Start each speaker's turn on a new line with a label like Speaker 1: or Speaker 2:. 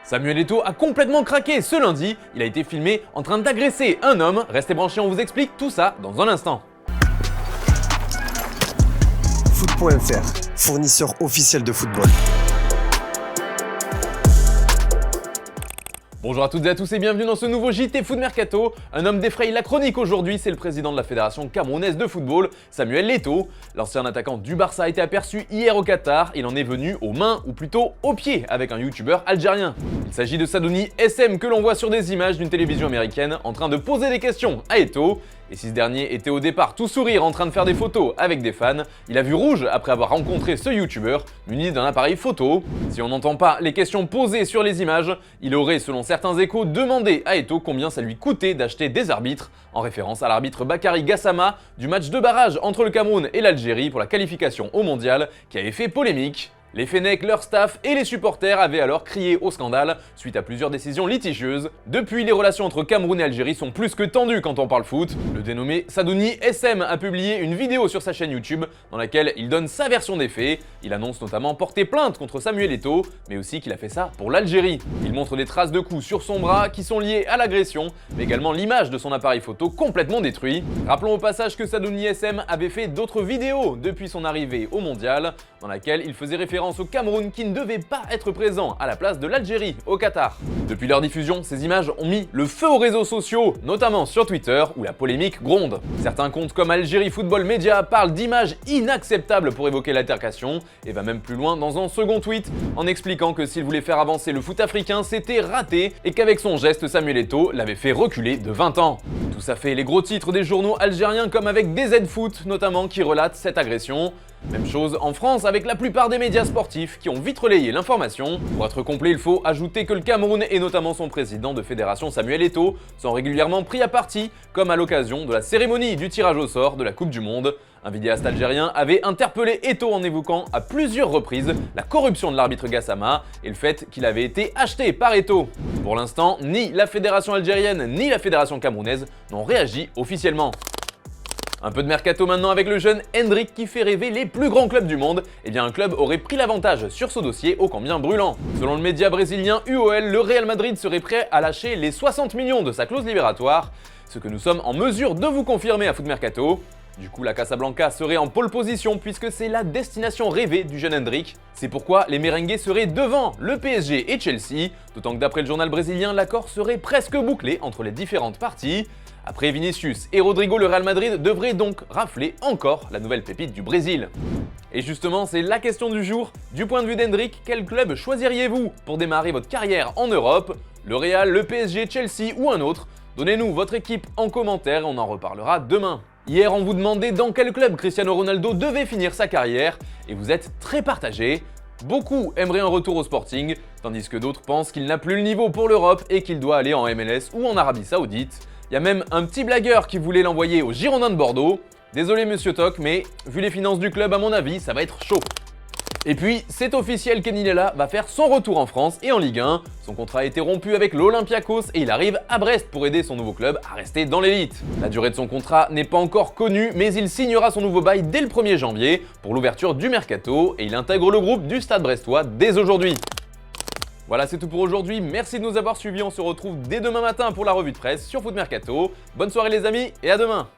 Speaker 1: Samuel Eto'o a complètement craqué ce lundi, il a été filmé en train d'agresser un homme. Restez branchés, on vous explique tout ça dans un instant.
Speaker 2: Foot.fr, fournisseur officiel de football.
Speaker 1: Bonjour à toutes et à tous et bienvenue dans ce nouveau JT Foot Mercato. Un homme défraye la chronique aujourd'hui, c'est le président de la fédération camerounaise de football, Samuel Eto'o. L'ancien attaquant du Barça a été aperçu hier au Qatar. Il en est venu aux mains, ou plutôt aux pieds, avec un youtubeur algérien. Il s'agit de Sadouni SM que l'on voit sur des images d'une télévision américaine en train de poser des questions à Eto'o. Et si ce dernier était au départ tout sourire en train de faire des photos avec des fans, il a vu rouge après avoir rencontré ce youtubeur muni d'un appareil photo. Si on n'entend pas les questions posées sur les images, il aurait, selon certains échos, demandé à Eto'o combien ça lui coûtait d'acheter des arbitres, en référence à l'arbitre Bakary Gassama du match de barrage entre le Cameroun et l'Algérie pour la qualification au mondial qui avait fait polémique. Les Fennecs, leur staff et les supporters avaient alors crié au scandale suite à plusieurs décisions litigieuses. Depuis, les relations entre Cameroun et Algérie sont plus que tendues quand on parle foot. Le dénommé Sadouni SM a publié une vidéo sur sa chaîne YouTube dans laquelle il donne sa version des faits. Il annonce notamment porter plainte contre Samuel Eto'o, mais aussi qu'il a fait ça pour l'Algérie. Il montre des traces de coups sur son bras qui sont liées à l'agression, mais également l'image de son appareil photo complètement détruit. Rappelons au passage que Sadouni SM avait fait d'autres vidéos depuis son arrivée au mondial, dans laquelle il faisait référence au Cameroun qui ne devait pas être présent à la place de l'Algérie au Qatar. Depuis leur diffusion, ces images ont mis le feu aux réseaux sociaux, notamment sur Twitter où la polémique gronde. Certains comptes comme Algérie Football Media parlent d'images inacceptables pour évoquer l'altercation et va même plus loin dans un second tweet en expliquant que s'il voulait faire avancer le foot africain, c'était raté et qu'avec son geste, Samuel Eto'o l'avait fait reculer de 20 ans. Tout ça fait les gros titres des journaux algériens comme avec DZ Foot notamment qui relatent cette agression. Même chose en France avec la plupart des médias sportifs qui ont vite relayé l'information. Pour être complet, il faut ajouter que le Cameroun et notamment son président de fédération Samuel Eto'o sont régulièrement pris à partie, comme à l'occasion de la cérémonie du tirage au sort de la Coupe du Monde. Un vidéaste algérien avait interpellé Eto'o en évoquant à plusieurs reprises la corruption de l'arbitre Gassama et le fait qu'il avait été acheté par Eto'o. Pour l'instant, ni la fédération algérienne ni la fédération camerounaise n'ont réagi officiellement. Un peu de mercato maintenant avec le jeune Endrick qui fait rêver les plus grands clubs du monde. Eh bien un club aurait pris l'avantage sur ce dossier ô combien brûlant. Selon le média brésilien UOL, le Real Madrid serait prêt à lâcher les 60 millions de sa clause libératoire, ce que nous sommes en mesure de vous confirmer à Foot Mercato. Du coup, la Casablanca serait en pole position puisque c'est la destination rêvée du jeune Endrick. C'est pourquoi les merengues seraient devant le PSG et Chelsea, d'autant que d'après le journal brésilien, l'accord serait presque bouclé entre les différentes parties. Après Vinicius et Rodrigo, le Real Madrid devrait donc rafler encore la nouvelle pépite du Brésil. Et justement, c'est la question du jour. Du point de vue d'Endrick, quel club choisiriez-vous pour démarrer votre carrière en Europe? Le Real, le PSG, Chelsea ou un autre? Donnez-nous votre équipe en commentaire et on en reparlera demain. Hier, on vous demandait dans quel club Cristiano Ronaldo devait finir sa carrière et vous êtes très partagés. Beaucoup aimeraient un retour au Sporting, tandis que d'autres pensent qu'il n'a plus le niveau pour l'Europe et qu'il doit aller en MLS ou en Arabie Saoudite. Il y a même un petit blagueur qui voulait l'envoyer aux Girondins de Bordeaux. Désolé Monsieur Toc, mais vu les finances du club, à mon avis, ça va être chaud. Et puis, c'est officiel qu'Enny Lela va faire son retour en France et en Ligue 1. Son contrat a été rompu avec l'Olympiakos et il arrive à Brest pour aider son nouveau club à rester dans l'élite. La durée de son contrat n'est pas encore connue, mais il signera son nouveau bail dès le 1er janvier pour l'ouverture du mercato et il intègre le groupe du Stade Brestois dès aujourd'hui. Voilà, c'est tout pour aujourd'hui. Merci de nous avoir suivis. On se retrouve dès demain matin pour la revue de presse sur Foot Mercato. Bonne soirée les amis et à demain.